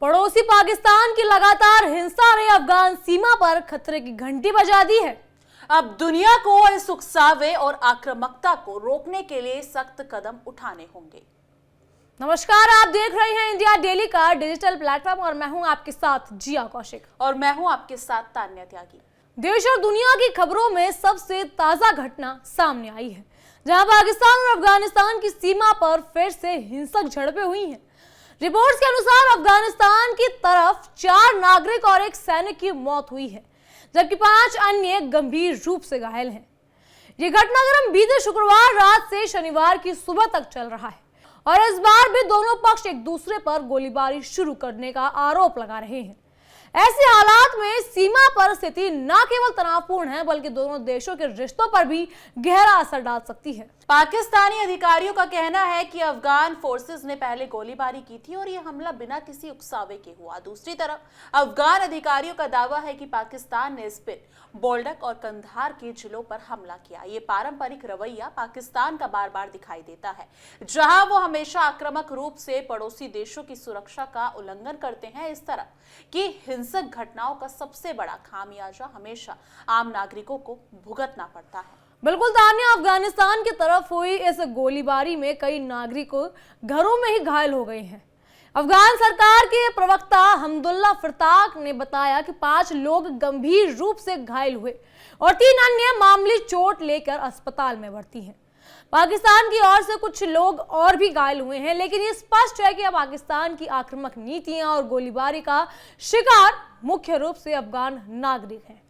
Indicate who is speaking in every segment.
Speaker 1: पड़ोसी पाकिस्तान की लगातार हिंसा ने अफगान सीमा पर खतरे की घंटी बजा दी है।
Speaker 2: अब दुनिया को इस उकसावे और आक्रामकता को रोकने के लिए सख्त कदम उठाने होंगे।
Speaker 1: नमस्कार, आप देख रहे हैं इंडिया डेली का डिजिटल प्लेटफॉर्म और मैं हूं आपके साथ जिया कौशिक
Speaker 2: और मैं हूं आपके साथ तान्या त्यागी।
Speaker 1: देश और दुनिया की खबरों में सबसे ताजा घटना सामने आई है, जहां पाकिस्तान और अफगानिस्तान की सीमा पर फिर से हिंसक झड़पें हुई हैं। रिपोर्ट्स के अनुसार अफगानिस्तान की तरफ 4 नागरिक और एक सैनिक की मौत हुई है, जबकि 5 अन्य गंभीर रूप से घायल हैं। ये घटनाक्रम बीते शुक्रवार रात से शनिवार की सुबह तक चल रहा है और इस बार भी दोनों पक्ष एक दूसरे पर गोलीबारी शुरू करने का आरोप लगा रहे हैं। ऐसे हालात में सीमा पर स्थिति न केवल तनावपूर्ण है, बल्कि दोनों देशों के रिश्तों पर भी गहरा असर डाल सकती है।
Speaker 2: पाकिस्तानी अधिकारियों का कहना है कि अफगान फोर्सेस ने पहले गोलीबारी की थी और यह हमला बिना किसी उकसावे के हुआ। दूसरी तरफ अफगान अधिकारियों का दावा है कि पाकिस्तान ने स्पिन, बोल्डक और कंधार के जिलों पर हमला किया। ये पारंपरिक रवैया पाकिस्तान का बार बार दिखाई देता है, जहां वो हमेशा आक्रामक रूप से पड़ोसी देशों की सुरक्षा का उल्लंघन करते हैं। इस तरह की हिंसक घटनाओं का सबसे बड़ा खामियाजा हमेशा आम नागरिकों को भुगतना पड़ता है।
Speaker 1: बिल्कुल तान्या, अफगानिस्तान की तरफ हुई इस गोलीबारी में कई नागरिक घरों में ही घायल हो गए हैं। अफगान सरकार के प्रवक्ता हमदुल्ला फिरताक ने बताया कि 5 लोग गंभीर रूप से घायल हुए और 3 अन्य मामूली चोट लेकर अस्पताल में भर्ती हैं। पाकिस्तान की ओर से कुछ लोग और भी घायल हुए हैं, लेकिन ये स्पष्ट है कि अब पाकिस्तान की आक्रामक नीतियां और गोलीबारी का शिकार मुख्य रूप से अफगान नागरिक हैं।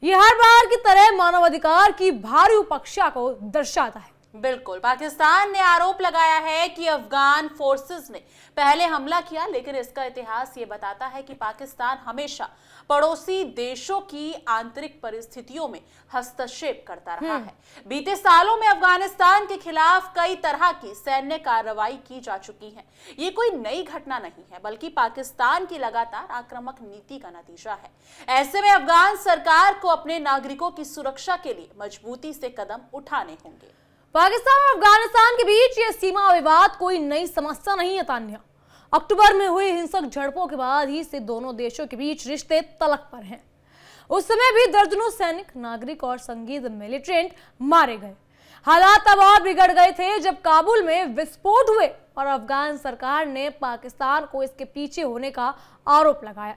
Speaker 1: ये हर बार की तरह मानवाधिकार की भारी उपेक्षा को दर्शाता है।
Speaker 2: बिल्कुल, पाकिस्तान ने आरोप लगाया है कि अफगान फोर्सेस ने पहले हमला किया, लेकिन इसका इतिहास ये बताता है कि पाकिस्तान हमेशा पड़ोसी देशों की आंतरिक परिस्थितियों में हस्तक्षेप करता रहा है। बीते सालों में अफगानिस्तान के खिलाफ कई तरह की सैन्य कार्रवाई की जा चुकी है। ये कोई नई घटना नहीं है, बल्कि पाकिस्तान की लगातार आक्रामक नीति का नतीजा है। ऐसे में अफगान सरकार को अपने नागरिकों की सुरक्षा के लिए मजबूती से कदम उठाने होंगे।
Speaker 1: पाकिस्तान और अफगानिस्तान के बीच ये सीमा विवाद कोई नई समस्या नहीं है तान्या। अक्टूबर में हुई हिंसक झड़पों के बाद ही से दोनों देशों के बीच रिश्ते तलक पर हैं। उस समय भी दर्जनों सैनिक, नागरिक और संदिग्ध मिलिटेंट मारे गए। हालात तब और बिगड़ गए थे जब काबुल में विस्फोट हुए और अफगान सरकार ने पाकिस्तान को इसके पीछे होने का आरोप लगाया।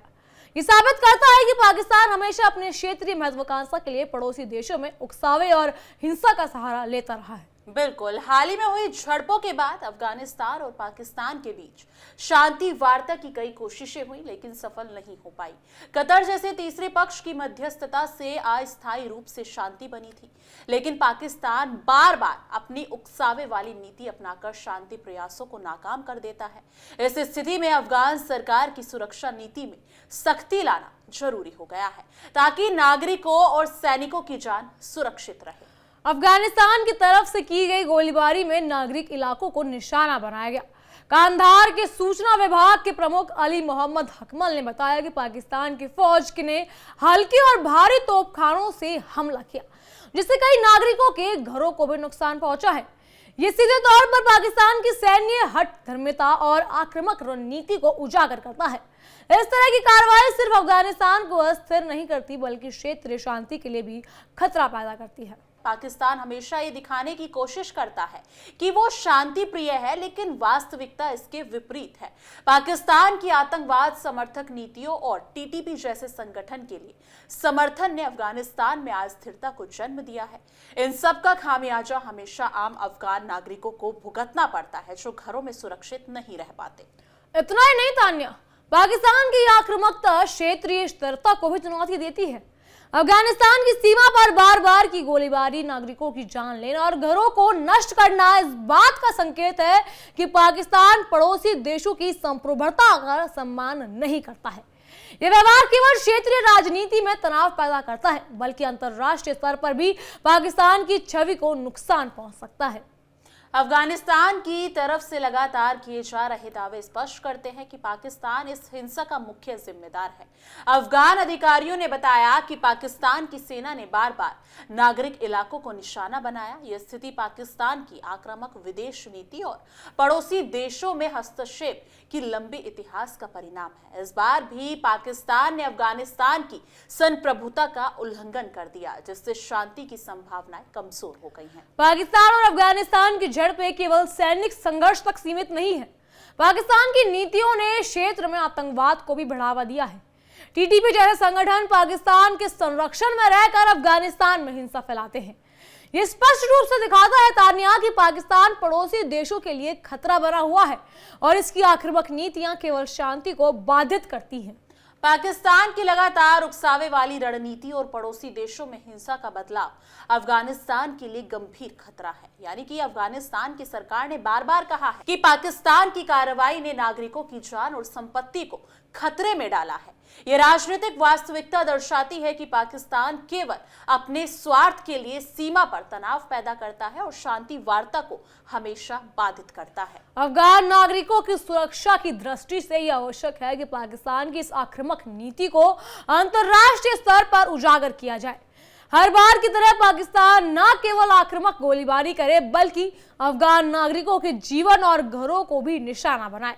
Speaker 1: ये साबित करता है कि पाकिस्तान हमेशा अपने क्षेत्रीय महत्वाकांक्षा के लिए पड़ोसी देशों में उकसावे और हिंसा का सहारा लेता रहा है।
Speaker 2: बिल्कुल, हाल ही में हुई झड़पों के बाद अफगानिस्तान और पाकिस्तान के बीच शांति वार्ता की कई कोशिशें हुई, लेकिन सफल नहीं हो पाई। कतर जैसे तीसरे पक्ष की मध्यस्थता से अस्थायी रूप से शांति बनी थी, लेकिन पाकिस्तान बार बार अपनी उकसावे वाली नीति अपनाकर शांति प्रयासों को नाकाम कर देता है। इस स्थिति में अफगान सरकार की सुरक्षा नीति में सख्ती लाना जरूरी हो गया है, ताकि नागरिकों और सैनिकों की जान सुरक्षित रहे।
Speaker 1: अफगानिस्तान की तरफ से की गई गोलीबारी में नागरिक इलाकों को निशाना बनाया गया। कांधार के सूचना विभाग के प्रमुख अली मोहम्मद हकमल ने बताया कि पाकिस्तान की फौज ने हल्की और भारी तोपखानों से हमला किया, जिससे कई नागरिकों के घरों को भी नुकसान पहुंचा है। ये सीधे तौर पर पाकिस्तान की सैन्य हठधर्मिता और आक्रामक रणनीति को उजागर करता है। इस तरह की कार्रवाई सिर्फ अफगानिस्तान को अस्थिर नहीं करती, बल्कि क्षेत्रीय शांति के लिए भी खतरा पैदा करती है।
Speaker 2: पाकिस्तान हमेशा ये दिखाने की कोशिश करता है कि वो शांति प्रिय है, लेकिन वास्तविकता इसके विपरीत है। पाकिस्तान की आतंकवाद समर्थक नीतियों और टीटीपी जैसे संगठन के लिए समर्थन ने अफगानिस्तान में अस्थिरता को जन्म दिया है। इन सब का खामियाजा हमेशा आम अफगान नागरिकों को भुगतना पड़ता है, जो घरों में सुरक्षित नहीं रह पाते।
Speaker 1: इतना ही नहीं तान्या, पाकिस्तान की आक्रामकता क्षेत्रीय स्थिरता को भी चुनौती देती है। अफगानिस्तान की सीमा पर बार बार की गोलीबारी, नागरिकों की जान लेना और घरों को नष्ट करना इस बात का संकेत है कि पाकिस्तान पड़ोसी देशों की संप्रभुता का सम्मान नहीं करता है। यह व्यवहार केवल क्षेत्रीय राजनीति में तनाव पैदा करता है, बल्कि अंतर्राष्ट्रीय स्तर पर भी पाकिस्तान की छवि को नुकसान पहुंच सकता है।
Speaker 2: अफगानिस्तान की तरफ से लगातार किए जा रहे दावे स्पष्ट करते हैं कि पाकिस्तान इस हिंसा का मुख्य जिम्मेदार है। अफगान अधिकारियों ने बताया कि पाकिस्तान की सेना ने बार बार नागरिक इलाकों को निशाना बनाया। यह स्थिति पाकिस्तान की आक्रामक विदेश नीति और पड़ोसी देशों में हस्तक्षेप कि लंबे इतिहास का परिणाम है। इस बार भी पाकिस्तान ने अफगानिस्तान की संप्रभुता का उल्लंघन कर दिया, जिससे शांति की संभावनाएं कमजोर हो गई हैं।
Speaker 1: पाकिस्तान और अफगानिस्तान की झड़पें केवल सैनिक संघर्ष तक सीमित नहीं है। पाकिस्तान की नीतियों ने क्षेत्र में आतंकवाद को भी बढ़ावा दिया है। टीटीपी जैसे संगठन पाकिस्तान के संरक्षण में रहकर अफगानिस्तान में हिंसा फैलाते हैं। ये स्पष्ट रूप से दिखाता है तानिया कि पाकिस्तान पड़ोसी देशों के लिए खतरा बना हुआ है और इसकी आक्रामक नीतियां केवल शांति को बाधित करती हैं।
Speaker 2: पाकिस्तान की लगातार उकसावे वाली रणनीति और पड़ोसी देशों में हिंसा का बदलाव अफगानिस्तान के लिए गंभीर खतरा है। यानी कि अफगानिस्तान की सरकार ने बार बार कहा है कि पाकिस्तान की कार्रवाई ने नागरिकों की जान और संपत्ति को खतरे में डाला है। यह राजनीतिक वास्तविकता दर्शाती है कि पाकिस्तान केवल अपने स्वार्थ के लिए सीमा पर तनाव पैदा करता है और शांति वार्ता को हमेशा बाधित करता है।
Speaker 1: अफगान नागरिकों की सुरक्षा की दृष्टि से यह आवश्यक है कि पाकिस्तान की इस आक्रामक नीति को अंतर्राष्ट्रीय स्तर पर उजागर किया जाए। हर बार की तरह पाकिस्तान न केवल आक्रामक गोलीबारी करे, बल्कि अफगान नागरिकों के जीवन और घरों को भी निशाना बनाए।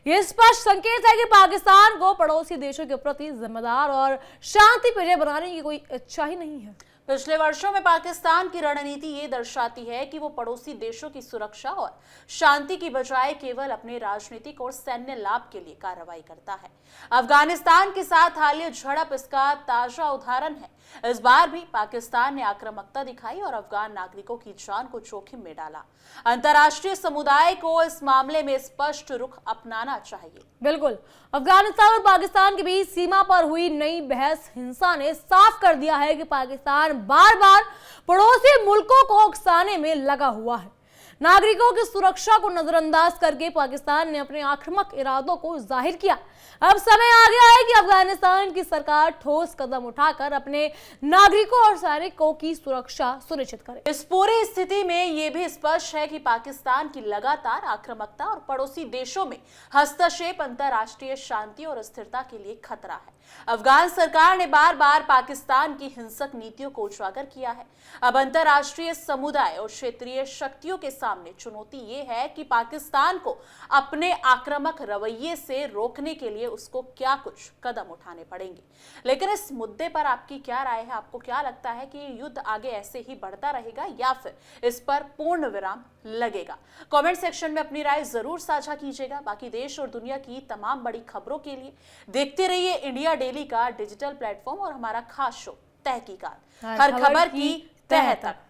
Speaker 1: यह स्पष्ट संकेत है कि पाकिस्तान को पड़ोसी देशों के प्रति जिम्मेदार और शांति प्रिय बनाने की कोई इच्छा ही नहीं है।
Speaker 2: पिछले वर्षों में पाकिस्तान की रणनीति ये दर्शाती है कि वो पड़ोसी देशों की सुरक्षा और शांति की बजाय केवल अपने राजनीतिक और सैन्य लाभ के लिए कार्रवाई करता है। अफगानिस्तान के साथ हालिया झड़प इसका ताजा उदाहरण है। इस बार भी पाकिस्तान ने आक्रामकता दिखाई और अफगान नागरिकों की जान को जोखिम में डाला। अंतर्राष्ट्रीय समुदाय को इस मामले में स्पष्ट रुख अपनाना चाहिए।
Speaker 1: बिल्कुल, अफगानिस्तान और पाकिस्तान के बीच सीमा पर हुई नई बहस हिंसा ने साफ कर दिया है कि पाकिस्तान बार बार पड़ोसी मुल्कों को उकसाने में लगा हुआ है। नागरिकों की सुरक्षा को नजरअंदाज करके पाकिस्तान ने अपने आक्रामक इरादों को जाहिर किया। अब समय आ गया है कि अफगानिस्तान की सरकार ठोस कदम उठाकर अपने नागरिकों और सैनिकों की सुरक्षा सुनिश्चित करे।
Speaker 2: इस पूरी स्थिति में यह भी स्पष्ट है कि पाकिस्तान की लगातार आक्रामकता और पड़ोसी देशों में हस्तक्षेप अंतर्राष्ट्रीय शांति और स्थिरता के लिए खतरा है। अफगान सरकार ने बार बार पाकिस्तान की हिंसक नीतियों को उजागर किया है। अब अंतर्राष्ट्रीय समुदाय और क्षेत्रीय शक्तियों के सामने चुनौती ये है कि पाकिस्तान को अपने आक्रामक रवैये से रोकने के लिए उसको क्या कुछ कदम उठाने पड़ेंगे। लेकिन इस मुद्दे पर आपकी क्या राय है? आपको क्या लगता है कि युद्ध आगे ऐसे ही बढ़ता रहेगा या फिर इस पर पूर्ण विराम लगेगा? कमेंट सेक्शन में अपनी राय जरूर साझा कीजिएगा। बाकी देश और दुनिया की तमाम बड़ी खबरों के लिए देखते रहिए इंडिया डेली का डिजिटल प्लेटफॉर्म और हमारा खास शो तहकीकात, हर खबर की तह तक।